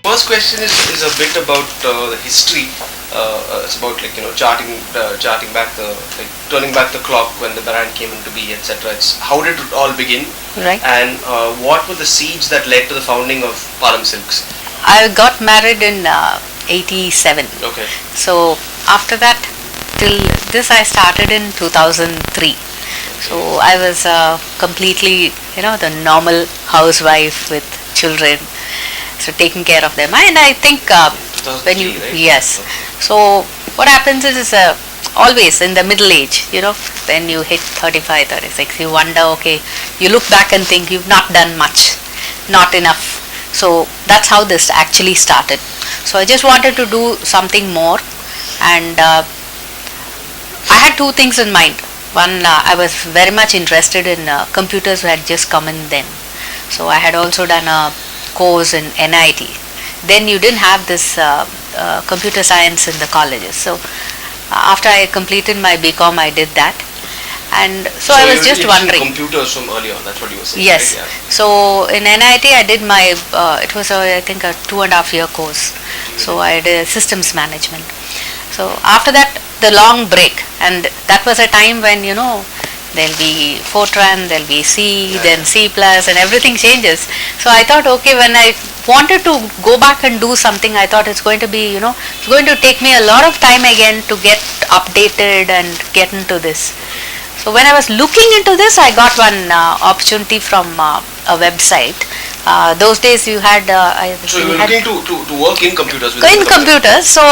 First question is a bit about the history. It's about charting back the turning back the clock when the brand came into be, etc. It's how did it all begin, Right. and what were the seeds that led to the founding of Palam Silks? I got married in 87. Okay. So after that, till this I started in 2003. So I was completely, the normal housewife with children, so taking care of them. And I think when you 2003, right? yes, Okay. so what happens is always in the middle age, when you hit 35, 36, you wonder, okay, you look back and think you've not done much, not enough. So that's how this actually started. So I just wanted to do something more, and I had two things in mind. One, I was very much interested in computers who had just come in then. So I had also done a course in NIT. Then you didn't have this computer science in the colleges. So after I completed my BCom, I did that. And so I was just wondering. Computers from earlier on, that's what you were saying. Yes. Right? Yeah. So in NIT, I did my, it was I think a 2.5 year course. So I did systems management. So after that, the long break, and that was a time when, there'll be Fortran, there'll be C, then C plus, and everything changes. So I thought, okay, when I wanted to go back and do something, I thought it's going to be, it's going to take me a lot of time again to get updated and get into this. So when I was looking into this, I got one opportunity from a website. Those days you had. So you were looking to work in computers. In computers. So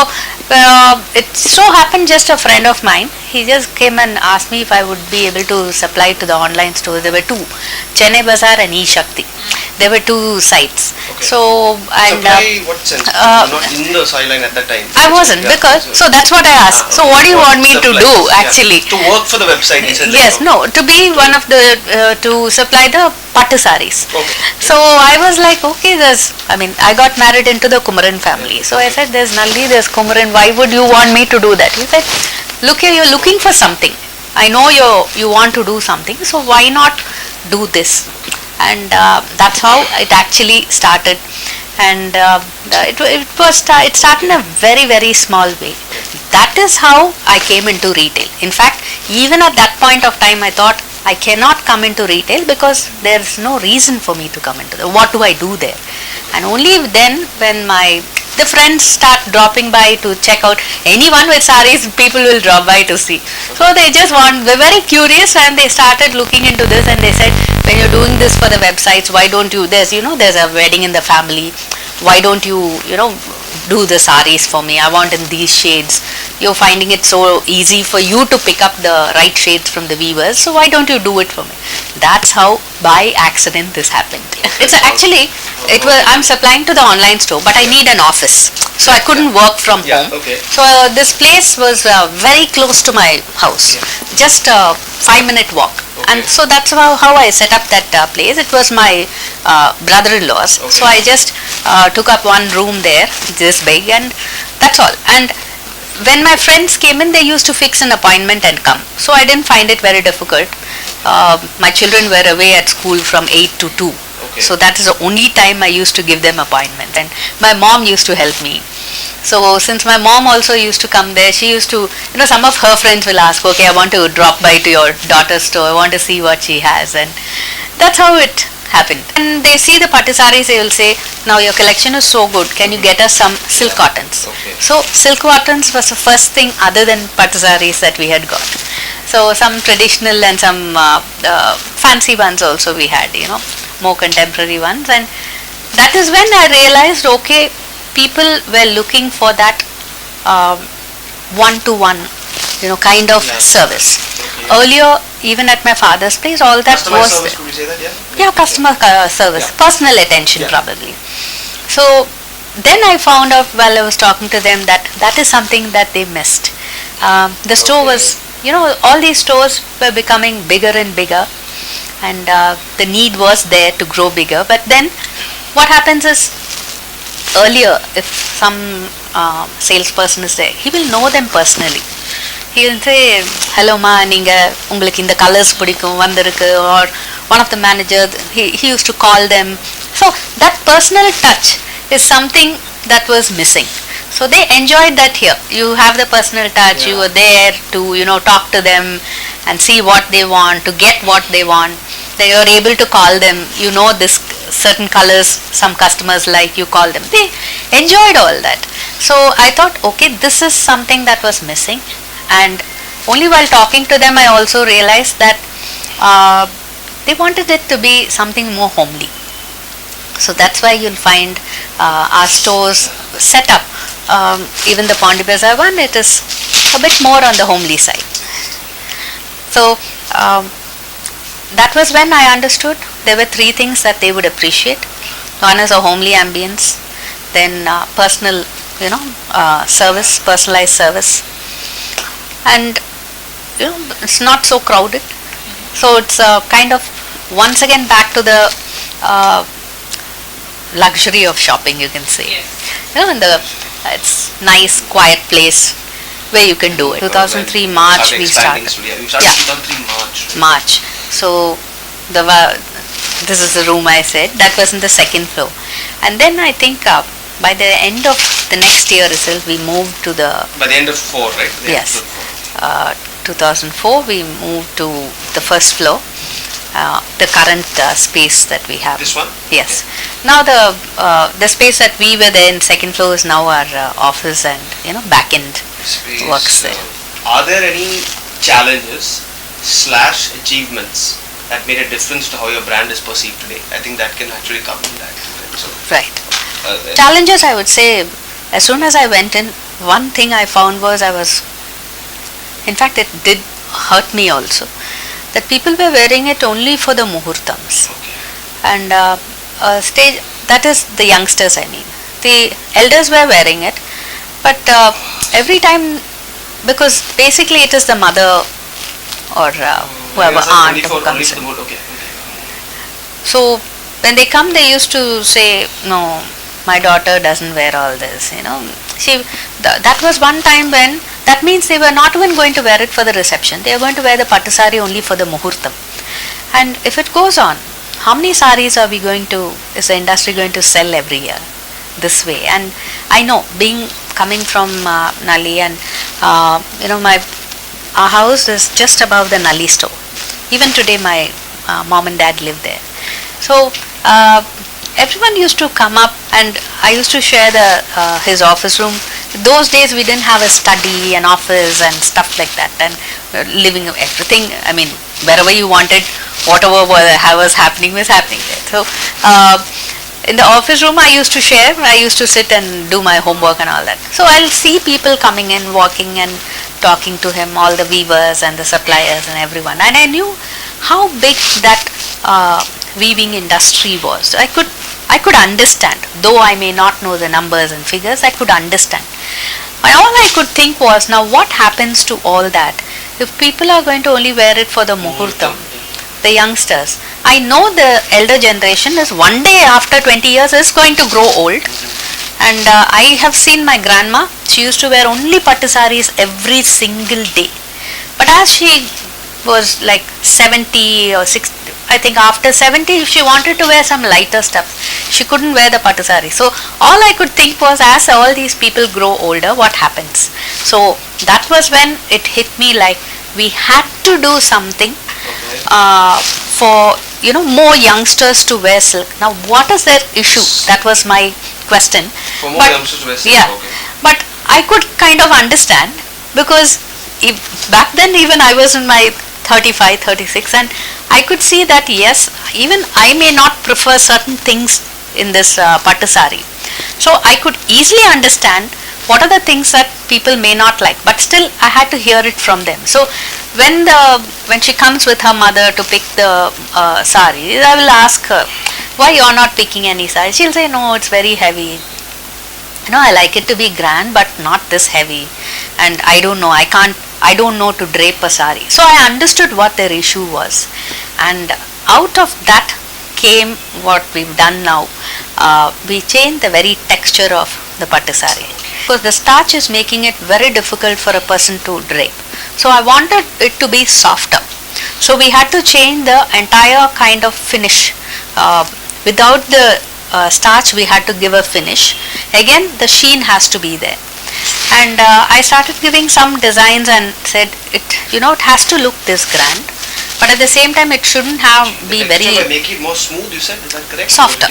it so happened just a friend of mine. He just came and asked me if I would be able to supply to the online stores. There were two, Chennai Bazaar and eShakti. There were two sites. Okay. So and supply, what sense? You're not in the sideline at that time. I wasn't, because so that's what I asked. So what do you want me to do actually? To work for the website, he said. Yes, no, to be one of the to supply the Pattu sarees. Okay. So I was like, okay, I got married into the Kumaran family. So I said, there's Nalli, there's Kumaran. Why would you want me to do that? He said, look here, you're looking for something. I know you want to do something. So why not do this? And that's how it actually started. And it started in a very, very small way. That is how I came into retail. In fact, even at that point of time, I thought I cannot come into retail because there's no reason for me to come into it. What do I do there? And only then, when the friends start dropping by to check out, anyone with sarees, people will drop by to see. So they're very curious, and they started looking into this, and they said, when you're doing this for the websites, why don't you, there's a wedding in the family, why don't you, do the sarees for me? I want in these shades. You're finding it so easy for you to pick up the right shades from the weavers, so why don't you do it for me? That's how, by accident, this happened. It's actually, I'm supplying to the online store, but I need an office, so I couldn't work from home. Okay. So this place was very close to my house, just a 5-minute walk. Okay. And so that's how I set up that place. It was my brother-in-law's. Okay. So I just took up one room there, this big, and that's all. And when my friends came in, they used to fix an appointment and come. So I didn't find it very difficult. My children were away at school from 8 to 2. Okay. So that is the only time I used to give them appointment. And my mom used to help me. So since my mom also used to come there, she used to, some of her friends will ask, okay, I want to drop by to your daughter's store, I want to see what she has. And that's how it happened. And they see the Pattu sarees, they will say, now your collection is so good, can you get us some silk cottons? Okay. So silk cottons was the first thing other than Pattu sarees that we had got. So some traditional and some fancy ones also we had, more contemporary ones. And that is when I realized, okay, people were looking for that one-to-one, kind of service. Okay. Earlier, even at my father's place, all that Customer was service, could we say that? Yeah. customer service, Yeah. personal attention, probably. So then I found out while I was talking to them that is something that they missed. The store was, all these stores were becoming bigger and bigger, and the need was there to grow bigger. But then what happens is, earlier, if some salesperson is there, he will know them personally. He will say, hello ma, ungalku inda colors pidikum vandirukku, or one of the managers, he used to call them. So that personal touch is something that was missing. So they enjoyed that here. You have the personal touch, you were there to, talk to them and see what they want, to get what they want. Then you're able to call them, this certain colors some customers like, you call them. They enjoyed all that. So I thought, okay, this is something that was missing. And only while talking to them I also realized that they wanted it to be something more homely. So that's why you'll find our stores set up. Even the Pondi Bazaar one, it is a bit more on the homely side. So that was when I understood there were three things that they would appreciate. One is a homely ambience, then personal, service, personalized service, and it's not so crowded. So it's kind of once again back to the luxury of shopping, you can say. It's nice, quiet place where you can do it. 2003 March we started. We started 2003 March. March. So this is the room I said. That was in the second floor. And then I think by the end of the next year itself, we moved to the... By the end of 4, right? Yes. 2004 we moved to the first floor. The current space that we have. This one? Yes. Now the space that we were there in second floor is now our office and back end space, works there. Are there any challenges / achievements that made a difference to how your brand is perceived today? I think that can actually come in that. So, right. Challenges, I would say, as soon as I went in, one thing I found was in fact it did hurt me also, that people were wearing it only for the muhurtams. Okay. And stage, that is the youngsters, I mean. The elders were wearing it, but every time, because basically it is the mother or whoever, aunt who comes in. Okay. So when they come, they used to say, no, my daughter doesn't wear all this, that was one time when, that means they were not even going to wear it for the reception. They are going to wear the pattu sari only for the muhurtam. And if it goes on, how many saris is the industry going to sell every year this way? And I know, coming from Nalli, and our house is just above the Nalli store. Even today my mom and dad live there. So everyone used to come up, and I used to share his office room. Those days we didn't have a study, an office and stuff like that, and living everything, I mean, wherever you wanted, whatever was happening was happening there. So in the office room I used to share, I used to sit and do my homework and all that. So I'll see people coming in, walking and talking to him, all the weavers and the suppliers and everyone, and I knew how big that weaving industry was. I could understand, though I may not know the numbers and figures, I could understand. And all I could think was, now what happens to all that if people are going to only wear it for the muhurtam, the youngsters? I know the elder generation is one day after 20 years is going to grow old, and I have seen my grandma, she used to wear only pattu saris every single day. But as she was like 70 or 60, I think after 70, if she wanted to wear some lighter stuff, she couldn't wear the pattu sari. So all I could think was, as all these people grow older, what happens? So that was when it hit me like we had to do something for more youngsters to wear silk. Now what is their issue? That was my question. For more youngsters to wear silk. Yeah, but I could kind of understand, because back then even I was in my 35, 36, and I could see that yes, even I may not prefer certain things in this pattu sari. So I could easily understand what are the things that people may not like, but still I had to hear it from them. So when she comes with her mother to pick the sari, I will ask her, why you are not picking any sari? She'll say, no, it's very heavy. I like it to be grand, but not this heavy. And I don't know, I don't know to drape a sari. So I understood what their issue was. And out of that came what we've done now. We changed the very texture of the pattu sari, because the starch is making it very difficult for a person to drape. So I wanted it to be softer. So we had to change the entire kind of finish without the starch we had to give a finish. Again, the sheen has to be there. And I started giving some designs and said it has to look this grand, but at the same time it shouldn't be very make it more smooth. You said, is that correct? Softer,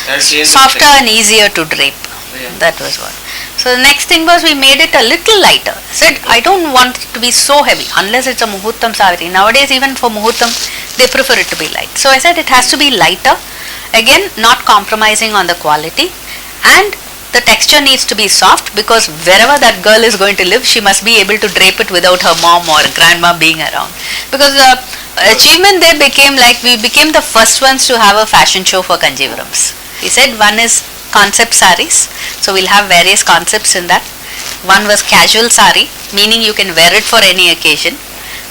and easier to drape. Yeah. That was what. So the next thing was we made it a little lighter. Said I don't want it to be so heavy unless it's a muhurtam saree. Nowadays even for muhurtam they prefer it to be light. So I said it has to be lighter. Again, not compromising on the quality, and the texture needs to be soft, because wherever that girl is going to live, she must be able to drape it without her mom or grandma being around. Because the achievement there became like we became the first ones to have a fashion show for Kanjivarams. He said one is concept sarees, so we'll have various concepts in that. One was casual saree, meaning you can wear it for any occasion.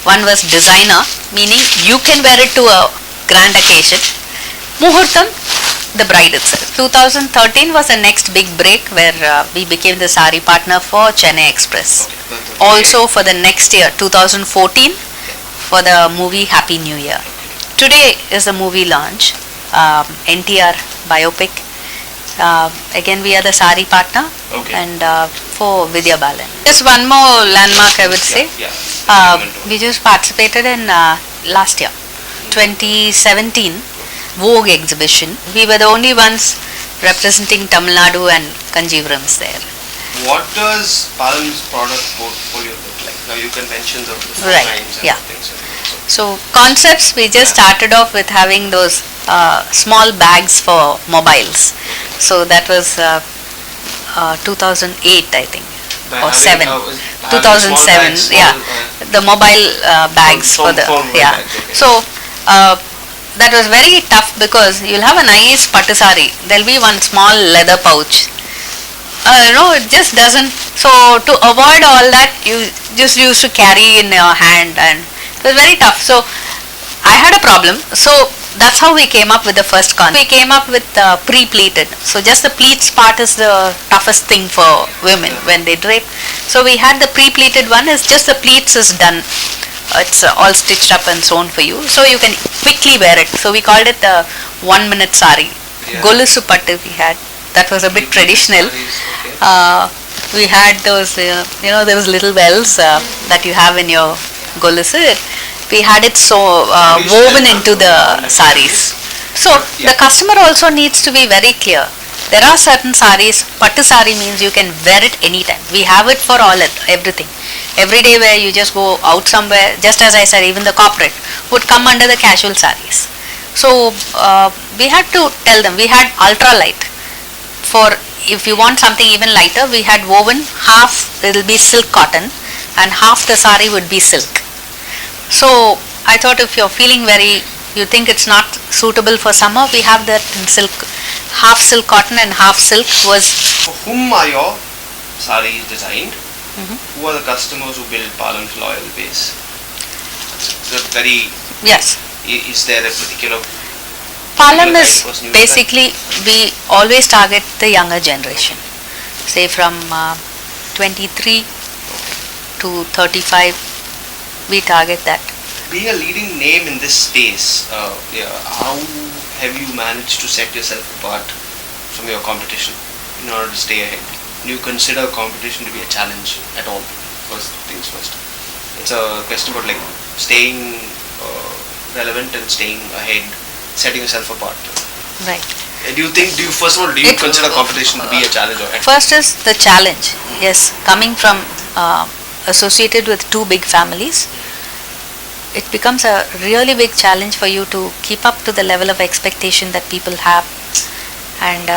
One was designer, meaning you can wear it to a grand occasion. Muhurtam, the bride itself. 2013 was the next big break where we became the saree partner for Chennai Express. Okay. Also for the next year, 2014, for the movie Happy New Year. Today is the movie launch, NTR biopic. Again, we are the saree partner, and for Vidya Balan. Just one more landmark I would say. We just participated in last year, 2017. Vogue exhibition. We were the only ones representing Tamil Nadu and Kanjivarams there. What does Palam's product portfolio look like? Now you can mention the right. lines and Yeah. things. So concepts, we just started off with having those small bags for mobiles. So that was 2008 I think, or 7. 2007. Yeah, the mobile bags for the bags, okay. So. That was very tough because you'll have a nice pattu saree. There'll be one small leather pouch. It just doesn't. So to avoid all that, you just used to carry in your hand, and it was very tough. So I had a problem. So that's how we came up with the first concept. We came up with pre-pleated. So just the pleats part is the toughest thing for women when they drape. So we had the pre-pleated one. Is just the pleats is done. It's all stitched up and sewn for you, so you can quickly wear it. So we called it the 1 minute saree. Golusu pattu we had. That was a bit traditional. We had those, those little bells that you have in your golusu. We had it so woven into the sarees. So the customer also needs to be very clear. There are certain sarees, pattu saree means you can wear it anytime. We have it for everything. Every day where you just go out somewhere, just as I said, even the corporate would come under the casual sarees. So we had to tell them, we had ultra light. For if you want something even lighter, we had woven half, it will be silk cotton, and half the saree would be silk. So I thought if you're feeling you think it's not suitable for summer, we have that in silk, half silk cotton and half silk was. For whom are your sarees designed? Who are the customers who build Palam's loyal base? Yes. Is there a particular Palam is basically, we always target the younger generation. Say from 23 to 35, we target that. Being a leading name in this space, how have you managed to set yourself apart from your competition in order to stay ahead? Do you consider competition to be a challenge at all? First things first. It's a question about staying relevant and staying ahead, setting yourself apart. Right. Do you consider competition to be a challenge? First is the challenge. Yes, coming from associated with two big families, it becomes a really big challenge for you to keep up to the level of expectation that people have, and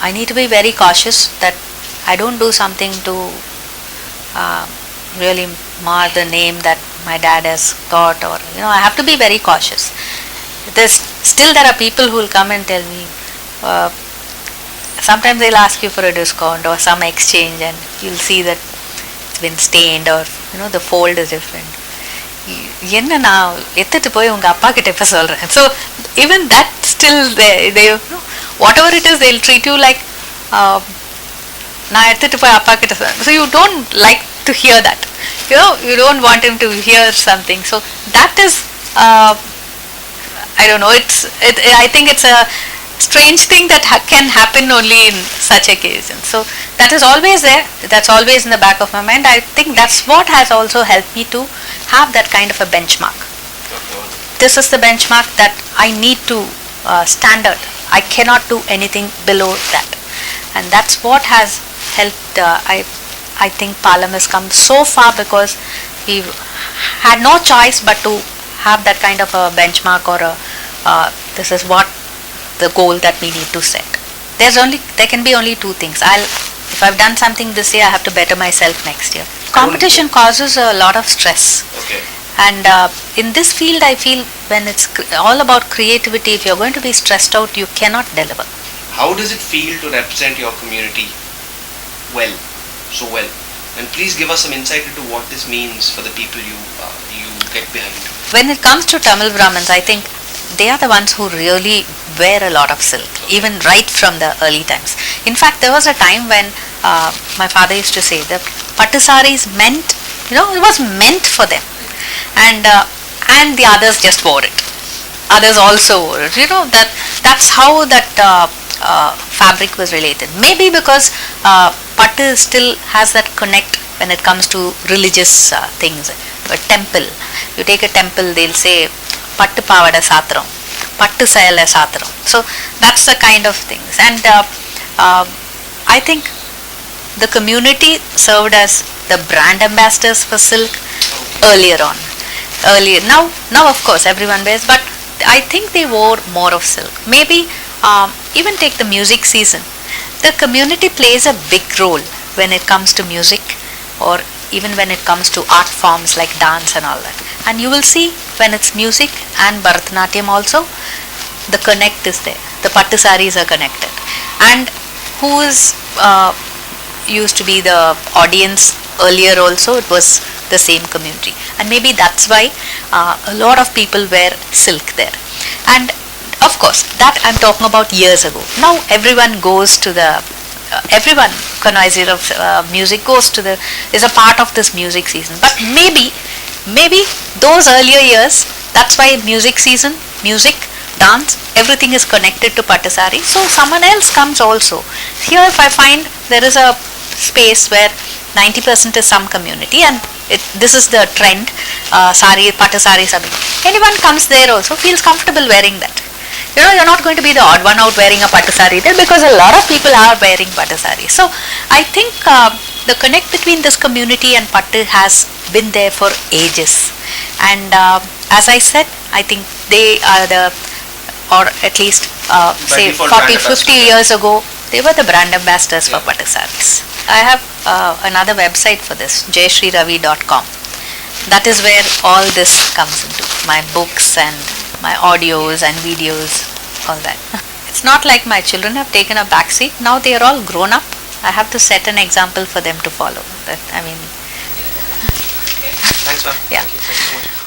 I need to be very cautious that I don't do something to really mar the name that my dad has got, or I have to be very cautious. There are people who will come and tell me, sometimes they'll ask you for a discount or some exchange, and you'll see that it's been stained, or the fold is different. So even that still they whatever it is, they'll treat you like so you don't like to hear that. You don't want him to hear something. So that is I don't know, I think it's a strange thing that can happen only in such occasions. So that is always there. That's always in the back of my mind. I think that's what has also helped me to have that kind of a benchmark. This is the benchmark that I need to standard. I cannot do anything below that, and that's what has helped. I think Palam has come so far because we had no choice but to have that kind of a benchmark or this is what the goal that we need to set. There can be only two things. If I've done something this year, I have to better myself next year. Competition causes a lot of stress. Okay. And in this field, I feel when it's all about creativity, if you're going to be stressed out, you cannot deliver. How does it feel to represent your community so well? And please give us some insight into what this means for the people you get behind. When it comes to Tamil Brahmins, I think they are the ones who really wear a lot of silk, even right from the early times. In fact, there was a time when my father used to say that Pattu sarees meant, it was meant for them, and the others just wore it. Others also wore it. That's how that fabric was related. Maybe because Pattu still has that connect when it comes to religious things. A temple, you take a temple, they'll say Pattu Pavada Satram, Pattu Sayala Satram. So that's the kind of things. And I think the community served as the brand ambassadors for silk earlier on. Now of course everyone wears, but I think they wore more of silk. Maybe even take the music season. The community plays a big role when it comes to music, or even when it comes to art forms like dance and all that. And you will see when it's music and Bharatanatyam also, the connect is there. The Pattu sarees are connected. And who is used to be the audience earlier also, it was the same community. And maybe that's why a lot of people wear silk there. And of course, that I'm talking about years ago. Now everyone goes to the everyone connoisseur of music is a part of this music season. But maybe those earlier years, that's why music season, music, dance, everything is connected to Pattu saree. So someone else comes also. Here if I find there is a space where 90% is some community, and this is the trend, Pattu sarees are big. Anyone comes there also feels comfortable wearing that. You're not going to be the odd one out wearing a Pattu saree there, because a lot of people are wearing Pattu saree. So I think the connect between this community and Pattu has been there for ages. And as I said, I think they are or at least say 40, 50 years ago, they were the brand ambassadors for Pattu sarees. I have another website for this, jayashriravi.com. That is where all this comes into. My books and my audios and videos, all that. It's not like my children have taken a back seat. Now they are all grown up. I have to set an example for them to follow. Thanks, ma'am. Yeah. Thank you so much.